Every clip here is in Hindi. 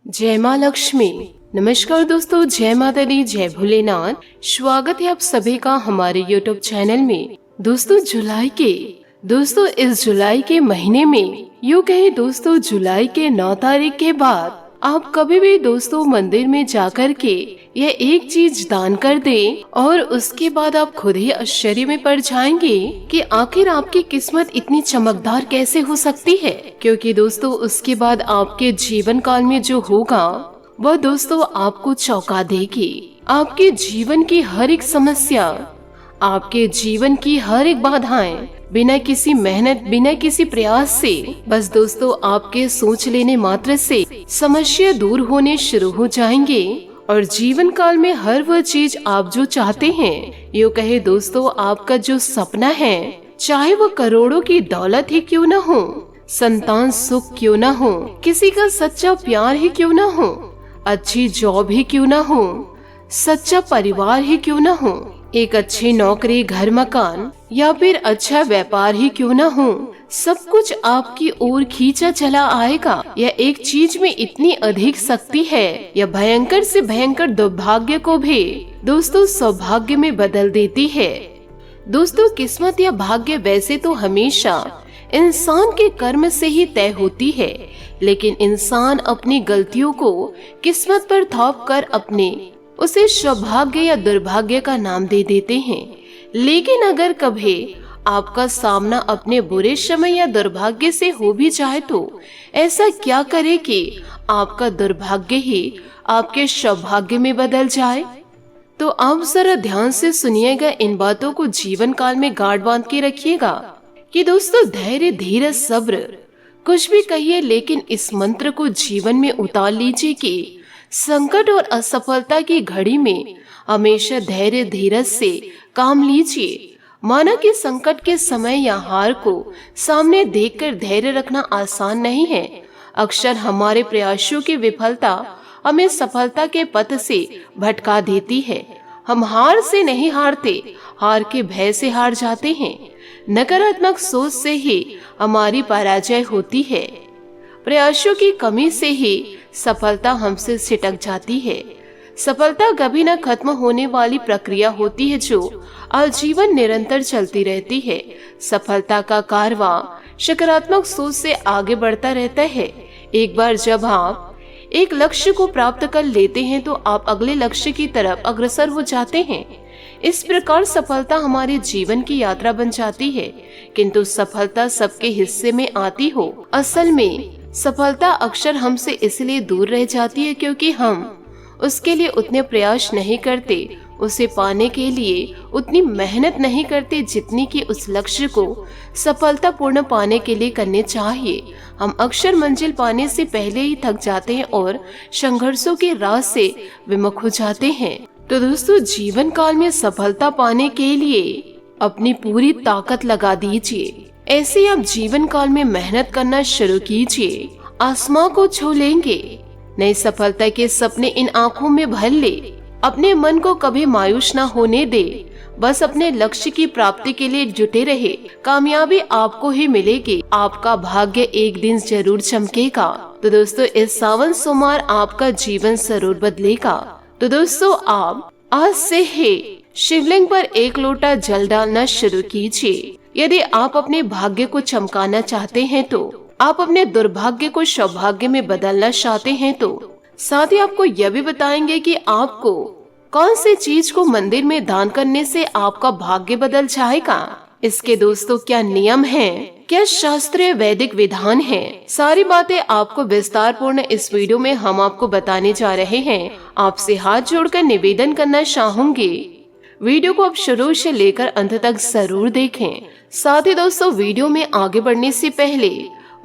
जय माँ लक्ष्मी। नमस्कार दोस्तों, जय माता दी, जय भोलेनाथ। स्वागत है आप सभी का हमारे YouTube चैनल में। दोस्तों इस जुलाई के महीने में यूँ कहे दोस्तों जुलाई के 9 तारीख के बाद आप कभी भी दोस्तों मंदिर में जाकर के यह एक चीज दान कर दें और उसके बाद आप खुद ही आश्चर्य में पड़ जाएंगे कि आखिर आपकी किस्मत इतनी चमकदार कैसे हो सकती है। क्योंकि दोस्तों उसके बाद आपके जीवन काल में जो होगा वह दोस्तों आपको चौंका देगी। आपके जीवन की हर एक समस्या, आपके जीवन की हर एक बाधाएं बिना किसी मेहनत, बिना किसी प्रयास से बस दोस्तों आपके सोच लेने मात्र से समस्या दूर होने शुरू हो जाएंगे और जीवन काल में हर वह चीज आप जो चाहते हैं, यूँ कहे दोस्तों आपका जो सपना है, चाहे वो करोड़ों की दौलत ही क्यों न हो, संतान सुख क्यों न हो, किसी का सच्चा प्यार ही क्यों न हो, अच्छी जॉब ही क्यों न हो, सच्चा परिवार ही क्यों न हो, एक अच्छी नौकरी, घर मकान या फिर अच्छा व्यापार ही क्यों न हो, सब कुछ आपकी ओर खींचा चला आएगा। यह एक चीज में इतनी अधिक शक्ति है, यह भयंकर से भयंकर दुर्भाग्य को भी दोस्तों सौभाग्य में बदल देती है। दोस्तों किस्मत या भाग्य वैसे तो हमेशा इंसान के कर्म से ही तय होती है, लेकिन इंसान अपनी गलतियों को किस्मत पर थोप कर अपने उसे सौभाग्य या दुर्भाग्य का नाम दे देते हैं। लेकिन अगर कभी आपका सामना अपने बुरे समय या दुर्भाग्य से हो भी जाए तो ऐसा क्या करे कि आपका दुर्भाग्य ही आपके सौभाग्य में बदल जाए। तो आप जरा ध्यान से सुनिएगा, इन बातों को जीवन काल में गांठ बांध के रखिएगा कि दोस्तों धैर्य, धीरज, सब्र कुछ भी कहिए, लेकिन इस मंत्र को जीवन में उतार लीजिए कि संकट और असफलता की घड़ी में हमेशा धैर्य, धीरज से काम लीजिए। माना कि संकट के समय या हार को सामने देखकर धैर्य रखना आसान नहीं है। अक्सर हमारे प्रयासों की विफलता हमें सफलता के पथ से भटका देती है। हम हार से नहीं हारते, हार के भय से हार जाते हैं। नकारात्मक सोच से ही हमारी पराजय होती है। प्रयासों की कमी से ही सफलता हमसे सिटक जाती है। सफलता कभी न खत्म होने वाली प्रक्रिया होती है जो आजीवन निरंतर चलती रहती है। सफलता का कारवां सकारात्मक सोच से आगे बढ़ता रहता है। एक बार जब आप एक लक्ष्य को प्राप्त कर लेते हैं तो आप अगले लक्ष्य की तरफ अग्रसर हो जाते हैं। इस प्रकार सफलता हमारे जीवन की यात्रा बन जाती है। किंतु सफलता सबके हिस्से में आती हो, असल में सफलता अक्सर हमसे इसलिए दूर रह जाती है क्योंकि हम उसके लिए उतने प्रयास नहीं करते, उसे पाने के लिए उतनी मेहनत नहीं करते जितनी कि उस लक्ष्य को सफलतापूर्ण पाने के लिए करने चाहिए। हम अक्सर मंजिल पाने से पहले ही थक जाते हैं और संघर्षों के राह से विमुख हो जाते हैं। तो दोस्तों जीवन काल में सफलता पाने के लिए अपनी पूरी ताकत लगा दीजिए। ऐसे आप जीवन काल में मेहनत करना शुरू कीजिए, आसमां को छू लेंगे। नई सफलता के सपने इन आंखों में भर ले। अपने मन को कभी मायूस न होने दे, बस अपने लक्ष्य की प्राप्ति के लिए जुटे रहे। कामयाबी आपको ही मिलेगी, आपका भाग्य एक दिन जरूर चमकेगा। तो दोस्तों इस सावन सोमवार आपका जीवन जरूर बदलेगा। तो दोस्तों आप आज से ही शिवलिंग पर 1 लोटा जल डालना शुरू कीजिए। यदि आप अपने भाग्य को चमकाना चाहते हैं तो, आप अपने दुर्भाग्य को सौभाग्य में बदलना चाहते हैं तो, साथ ही आपको यह भी बताएंगे कि आपको कौन सी चीज को मंदिर में दान करने से आपका भाग्य बदल जाएगा। इसके दोस्तों क्या नियम हैं, क्या शास्त्रीय वैदिक विधान हैं, सारी बातें आपको विस्तार पूर्ण इस वीडियो में हम आपको बताने जा रहे हैं। आपसे हाथ जोड़कर निवेदन करना चाहूंगी, वीडियो को आप शुरू से लेकर अंत तक जरूर देखें। साथ ही दोस्तों वीडियो में आगे बढ़ने से पहले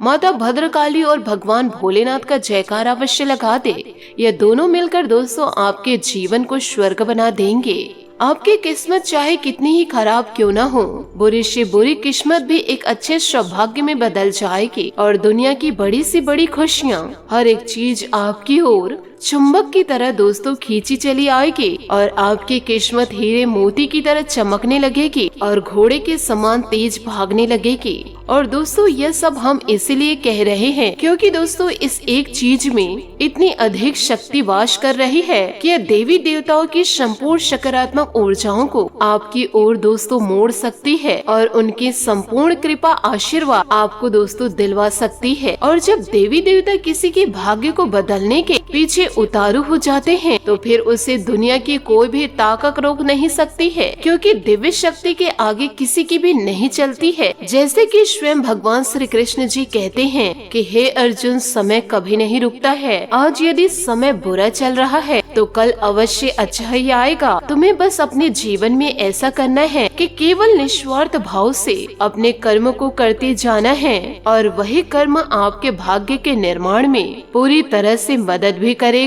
माता भद्रकाली और भगवान भोलेनाथ का जयकारा अवश्य लगा दे। ये दोनों मिलकर दोस्तों आपके जीवन को स्वर्ग बना देंगे। आपकी किस्मत चाहे कितनी ही खराब क्यों ना हो, बुरी से बुरी किस्मत भी एक अच्छे सौभाग्य में बदल जाएगी और दुनिया की बड़ी से बड़ी खुशियाँ, हर एक चीज आपकी ओर चुंबक की तरह दोस्तों खींची चली आएगी और आपकी किस्मत हीरे मोती की तरह चमकने लगेगी और घोड़े के समान तेज भागने लगेगी। और दोस्तों यह सब हम इसीलिए कह रहे हैं क्योंकि दोस्तों इस एक चीज में इतनी अधिक शक्ति वास कर रही है कि यह देवी देवताओं की संपूर्ण सकारात्मक ऊर्जाओं को आपकी ओर दोस्तों मोड़ सकती है और उनकी संपूर्ण कृपा आशीर्वाद आपको दोस्तों दिलवा सकती है। और जब देवी देवता किसी के भाग्य को बदलने के पीछे उतारू हो जाते हैं तो फिर उसे दुनिया की कोई भी ताकत रोक नहीं सकती है, क्योंकि दिव्य शक्ति के आगे किसी की भी नहीं चलती है। जैसे कि स्वयं भगवान श्री कृष्ण जी कहते हैं कि हे अर्जुन, समय कभी नहीं रुकता है। आज यदि समय बुरा चल रहा है तो कल अवश्य अच्छा ही आएगा। तुम्हें बस अपने जीवन में ऐसा करना है कि केवल निस्वार्थ भाव से अपने कर्म को करते जाना है और वही कर्म आपके भाग्य के निर्माण में पूरी तरह से मदद भी करेगा।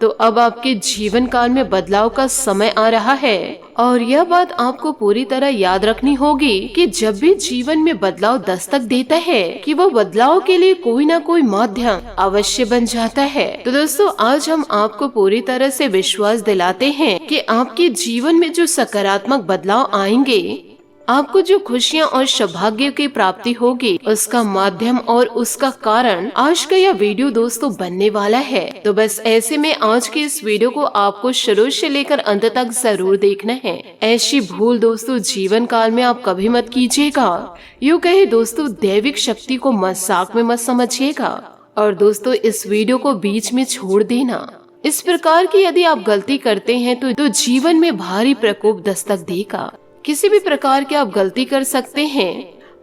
तो अब आपके जीवन काल में बदलाव का समय आ रहा है और यह बात आपको पूरी तरह याद रखनी होगी कि जब भी जीवन में बदलाव दस्तक देता है कि वो बदलाव के लिए कोई ना कोई माध्यम अवश्य बन जाता है। तो दोस्तों आज हम आपको पूरी तरह से विश्वास दिलाते हैं कि आपके जीवन में जो सकारात्मक बदलाव आएंगे, आपको जो खुशियाँ और सौभाग्य की प्राप्ति होगी, उसका माध्यम और उसका कारण आज का यह वीडियो दोस्तों बनने वाला है। तो बस ऐसे में आज के इस वीडियो को आपको शुरू से लेकर अंत तक जरूर देखना है। ऐसी भूल दोस्तों जीवन काल में आप कभी मत कीजिएगा। यूँ कहे दोस्तों दैविक शक्ति को मजाक में मत समझिएगा और दोस्तों इस वीडियो को बीच में छोड़ देना। इस प्रकार की यदि आप गलती करते हैं तो जीवन में भारी प्रकोप दस्तक देगा। किसी भी प्रकार की आप गलती कर सकते हैं,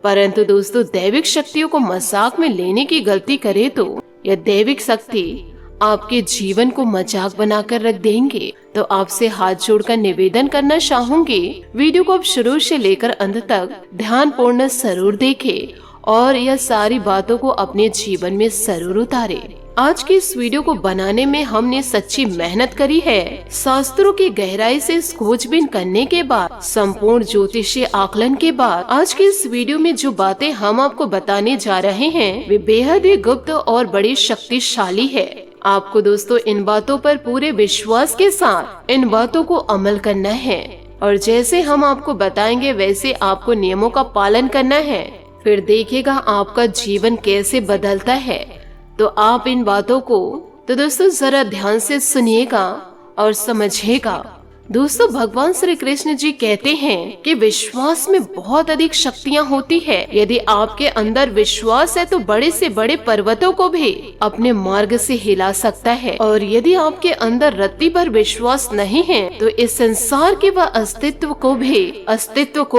परंतु दोस्तों दैविक शक्तियों को मजाक में लेने की गलती करे तो यह दैविक शक्ति आपके जीवन को मजाक बनाकर रख देंगे। तो आपसे हाथ जोड़कर निवेदन करना चाहूंगी, वीडियो को आप शुरू से लेकर अंत तक ध्यान पूर्ण जरूर देखें और यह सारी बातों को अपने जीवन में जरूर उतारे। आज की इस वीडियो को बनाने में हमने सच्ची मेहनत करी है। शास्त्रों की गहराई से खोजबीन करने के बाद, संपूर्ण ज्योतिषीय आकलन के बाद आज की इस वीडियो में जो बातें हम आपको बताने जा रहे हैं वे बेहद ही गुप्त और बड़ी शक्तिशाली है। आपको दोस्तों इन बातों पर पूरे विश्वास के साथ इन बातों को अमल करना है और जैसे हम आपको बताएंगे वैसे आपको नियमों का पालन करना है। फिर देखिएगा आपका जीवन कैसे बदलता है। तो आप इन बातों को तो दोस्तों जरा ध्यान से सुनिएगा और समझिएगा। दोस्तों भगवान श्री कृष्ण जी कहते हैं कि विश्वास में बहुत अधिक शक्तियाँ होती है। यदि आपके अंदर विश्वास है तो बड़े से बड़े पर्वतों को भी अपने मार्ग से हिला सकता है और यदि आपके अंदर रत्ती भर विश्वास नहीं है तो इस संसार के वह अस्तित्व को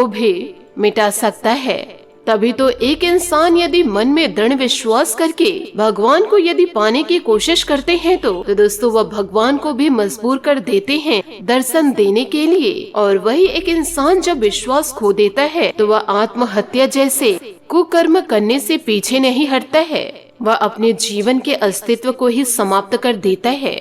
भी मिटा सकता है। तभी तो एक इंसान यदि मन में दृढ़ विश्वास करके भगवान को यदि पाने की कोशिश करते हैं तो दोस्तों वह भगवान को भी मजबूर कर देते हैं दर्शन देने के लिए। और वही एक इंसान जब विश्वास खो देता है तो वह आत्महत्या जैसे कुकर्म करने से पीछे नहीं हटता है, वह अपने जीवन के अस्तित्व को ही समाप्त कर देता है।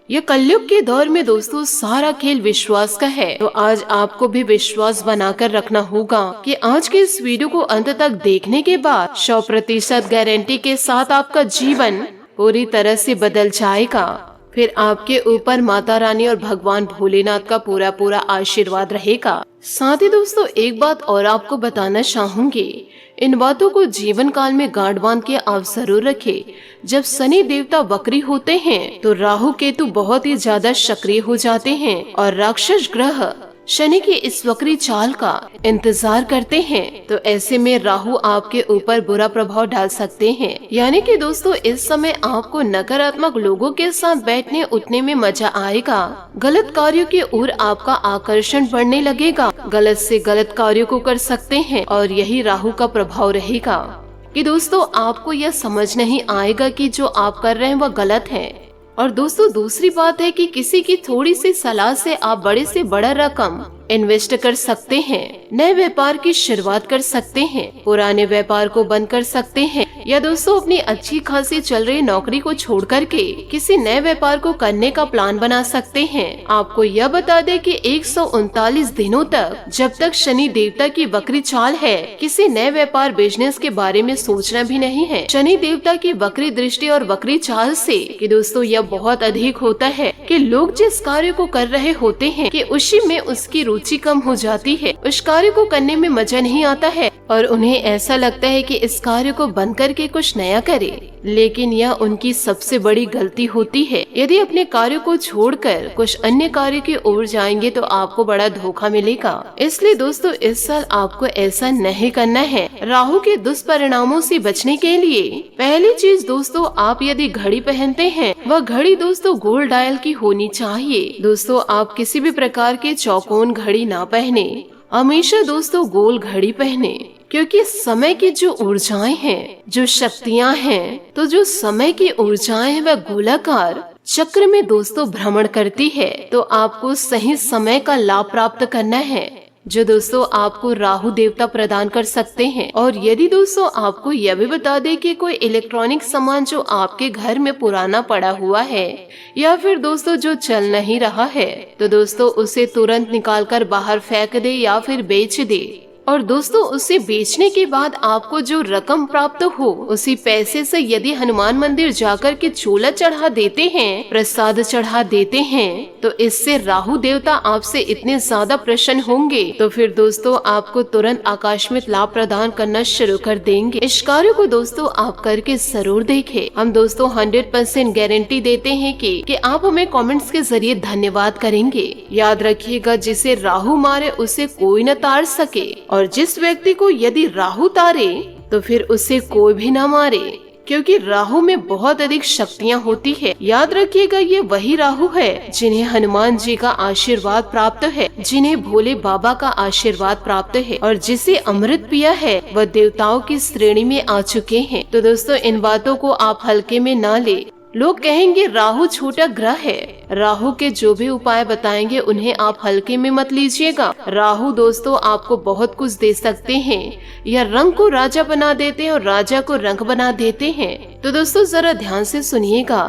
यह कलयुग के दौर में दोस्तों सारा खेल विश्वास का है। तो आज आपको भी विश्वास बनाकर रखना होगा कि आज के इस वीडियो को अंत तक देखने के बाद 100% गारंटी के साथ आपका जीवन पूरी तरह से बदल जाएगा। फिर आपके ऊपर माता रानी और भगवान भोलेनाथ का पूरा आशीर्वाद रहेगा। साथ ही दोस्तों एक बात और आपको बताना चाहूंगी, इन बातों को जीवन काल में गांठ बांध के आप जरूर रखें। जब शनि देवता वक्री होते हैं तो राहु केतु बहुत ही ज्यादा सक्रिय हो जाते हैं और राक्षस ग्रह शनि की इस वक्री चाल का इंतजार करते हैं। तो ऐसे में राहु आपके ऊपर बुरा प्रभाव डाल सकते हैं। यानी कि दोस्तों इस समय आपको नकारात्मक लोगों के साथ बैठने उठने में मजा आएगा। गलत कार्यों की ओर आपका आकर्षण बढ़ने लगेगा। गलत से गलत कार्यों को कर सकते हैं और यही राहु का प्रभाव रहेगा कि दोस्तों आपको यह समझ नहीं आएगा कि जो आप कर रहे हैं वह गलत है। और दोस्तों दूसरी बात है कि किसी की थोड़ी सी सलाह से आप बड़े से बड़ा रकम इन्वेस्ट कर सकते हैं, नए व्यापार की शुरुआत कर सकते हैं, पुराने व्यापार को बंद कर सकते हैं, या दोस्तों अपनी अच्छी खासी चल रही नौकरी को छोड़ करके किसी नए व्यापार को करने का प्लान बना सकते हैं। आपको यह बता दें कि 139 दिनों तक जब तक शनि देवता की वक्री चाल है, किसी नए व्यापार बिजनेस के बारे में सोचना भी नहीं है। शनि देवता की वक्री दृष्टि और वक्री चाल से कि दोस्तों यह बहुत अधिक होता है कि लोग जिस कार्य को कर रहे होते हैं कि उसी में उसकी रुचि कम हो जाती है, उस कार्य को करने में मजा नहीं आता है और उन्हें ऐसा लगता है कि इस कार्य को बंद करके कुछ नया करे। लेकिन यह उनकी सबसे बड़ी गलती होती है। यदि अपने कार्य को छोड़कर कुछ अन्य कार्य की ओर जाएंगे तो आपको बड़ा धोखा मिलेगा। इसलिए दोस्तों इस साल आपको ऐसा नहीं करना है। राहु के दुष्परिणामों से बचने के लिए पहली चीज दोस्तों, आप यदि घड़ी पहनते हैं वह घड़ी दोस्तों गोल्ड डायल की होनी चाहिए। दोस्तों आप किसी भी प्रकार के चौकोन घड़ी ना पहने, हमेशा दोस्तों गोल घड़ी पहने, क्योंकि समय की जो ऊर्जाएं हैं, जो शक्तियां हैं, तो जो समय की ऊर्जाएं हैं वह गोलाकार चक्र में दोस्तों भ्रमण करती है। तो आपको सही समय का लाभ प्राप्त करना है, जो दोस्तों आपको राहु देवता प्रदान कर सकते हैं। और यदि दोस्तों आपको यह भी बता दें कि कोई इलेक्ट्रॉनिक सामान जो आपके घर में पुराना पड़ा हुआ है या फिर दोस्तों जो चल नहीं रहा है, तो दोस्तों उसे तुरंत निकालकर बाहर फेंक दे या फिर बेच दे। और दोस्तों उसे बेचने के बाद आपको जो रकम प्राप्त हो, उसी पैसे से यदि हनुमान मंदिर जाकर के चूल्हा चढ़ा देते हैं, प्रसाद चढ़ा देते हैं, तो इससे राहु देवता आपसे इतने ज्यादा प्रसन्न होंगे तो फिर दोस्तों आपको तुरंत आकस्मिक लाभ प्रदान करना शुरू कर देंगे। इस कार्य को दोस्तों आप करके जरूर देखें। हम दोस्तों 100% गारंटी देते हैं कि आप हमें कमेंट्स के जरिए धन्यवाद करेंगे। याद रखिएगा, जिसे राहु मारे उसे कोई न तार सके, और जिस व्यक्ति को यदि राहु तारे तो फिर उसे कोई भी ना मारे, क्योंकि राहु में बहुत अधिक शक्तियाँ होती है। याद रखिएगा, ये वही राहु है जिन्हें हनुमान जी का आशीर्वाद प्राप्त है, जिन्हें भोले बाबा का आशीर्वाद प्राप्त है, और जिसे अमृत पिया है वह देवताओं की श्रेणी में आ चुके हैं। तो दोस्तों इन बातों को आप हल्के में ना ले। लोग कहेंगे राहु छोटा ग्रह है, राहु के जो भी उपाय बताएंगे उन्हें आप हल्के में मत लीजिएगा। राहु दोस्तों आपको बहुत कुछ दे सकते हैं, या रंग को राजा बना देते हैं और राजा को रंग बना देते हैं। तो दोस्तों जरा ध्यान से सुनिएगा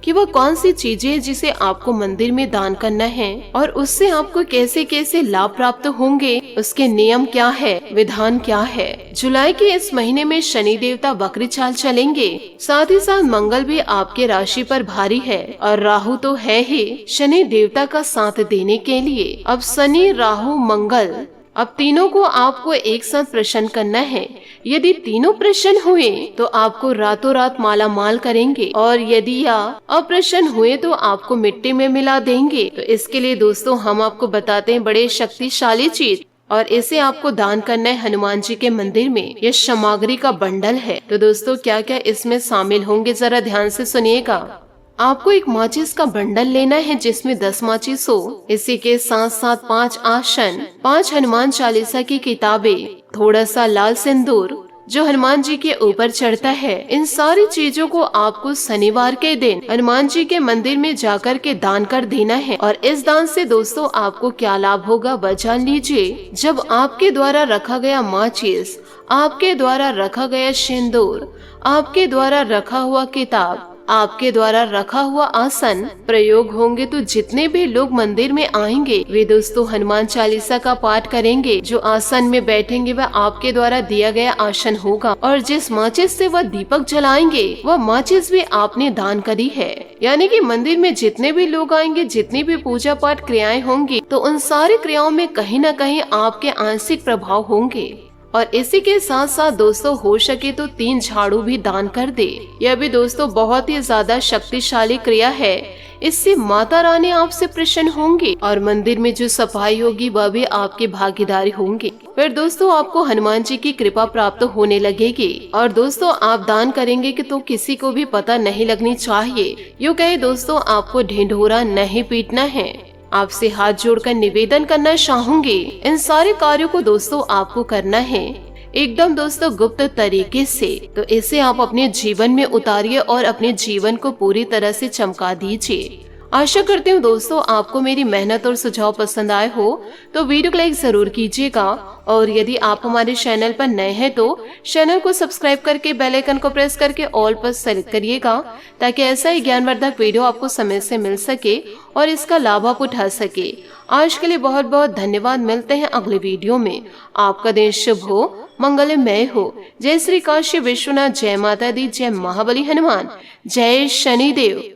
कि वह कौन सी चीजें जिसे आपको मंदिर में दान करना है और उससे आपको कैसे कैसे लाभ प्राप्त होंगे, उसके नियम क्या है, विधान क्या है। जुलाई के इस महीने में शनि देवता वक्री चाल चलेंगे, साथ ही साथ मंगल भी आपके राशि पर भारी है और राहु तो है ही शनि देवता का साथ देने के लिए। अब शनि राहु मंगल, अब तीनों को आपको एक साथ प्रसन्न करना है। यदि तीनों प्रसन्न हुए तो आपको रातों रात माला माल करेंगे, और यदि या अप्रसन्न हुए तो आपको मिट्टी में मिला देंगे। तो इसके लिए दोस्तों हम आपको बताते हैं बड़े शक्तिशाली चीज, और इसे आपको दान करना है हनुमान जी के मंदिर में। यह सामग्री का बंडल है। तो दोस्तों क्या क्या इसमें शामिल होंगे जरा ध्यान से सुनिएगा। आपको एक माचिस का बंडल लेना है जिसमें 10 माचिस हो। इसी के साथ साथ 5 आसन, 5 हनुमान चालीसा की किताबें, थोड़ा सा लाल सिंदूर जो हनुमान जी के ऊपर चढ़ता है। इन सारी चीजों को आपको शनिवार के दिन हनुमान जी के मंदिर में जाकर के दान कर देना है। और इस दान से दोस्तों आपको क्या लाभ होगा वह जान लीजिए। जब आपके द्वारा रखा गया माचिस, आपके द्वारा रखा गया सिंदूर, आपके द्वारा रखा हुआ किताब, आपके द्वारा रखा हुआ आसन प्रयोग होंगे, तो जितने भी लोग मंदिर में आएंगे वे दोस्तों हनुमान चालीसा का पाठ करेंगे। जो आसन में बैठेंगे वह आपके द्वारा दिया गया आसन होगा, और जिस माचिस से वह दीपक जलाएंगे वह माचिस भी आपने दान करी है। यानी कि मंदिर में जितने भी लोग आएंगे, जितनी भी पूजा पाठ क्रियाएं होंगी, तो उन सारी क्रियाओं में कहीं न कहीं आपके आंशिक प्रभाव होंगे। और इसी के साथ साथ दोस्तों हो सके तो 3 झाड़ू भी दान कर दे। यह भी दोस्तों बहुत ही ज्यादा शक्तिशाली क्रिया है। इससे माता रानी आपसे प्रसन्न होंगी और मंदिर में जो सफाई होगी वह भी आपकी भागीदारी होंगी। फिर दोस्तों आपको हनुमान जी की कृपा प्राप्त होने लगेगी। और दोस्तों आप दान करेंगे कि तो किसी को भी पता नहीं लगनी चाहिए। यूँ कहे दोस्तों आपको ढिंढोरा नहीं पीटना है। आपसे हाथ जोड़कर निवेदन करना चाहूंगी, इन सारे कार्यों को दोस्तों आपको करना है एकदम दोस्तों गुप्त तरीके से। तो इसे आप अपने जीवन में उतारिए और अपने जीवन को पूरी तरह से चमका दीजिए। आशा करती हूँ दोस्तों आपको मेरी मेहनत और सुझाव पसंद आए हो तो वीडियो को लाइक जरूर कीजिएगा, और यदि आप हमारे चैनल पर नए हैं तो चैनल को सब्सक्राइब करके बेल आइकन को प्रेस करके ऑल पर सेलेक्ट करिएगा, ताकि ऐसा ही ज्ञानवर्धक वीडियो आपको समय से मिल सके और इसका लाभ आप उठा सके। आज के लिए बहुत बहुत धन्यवाद। मिलते हैं अगले वीडियो में। आपका दिन शुभ हो, मंगलमय हो। जय श्री काशी विश्वनाथ, जय माता दी, जय महाबली हनुमान, जय शनिदेव।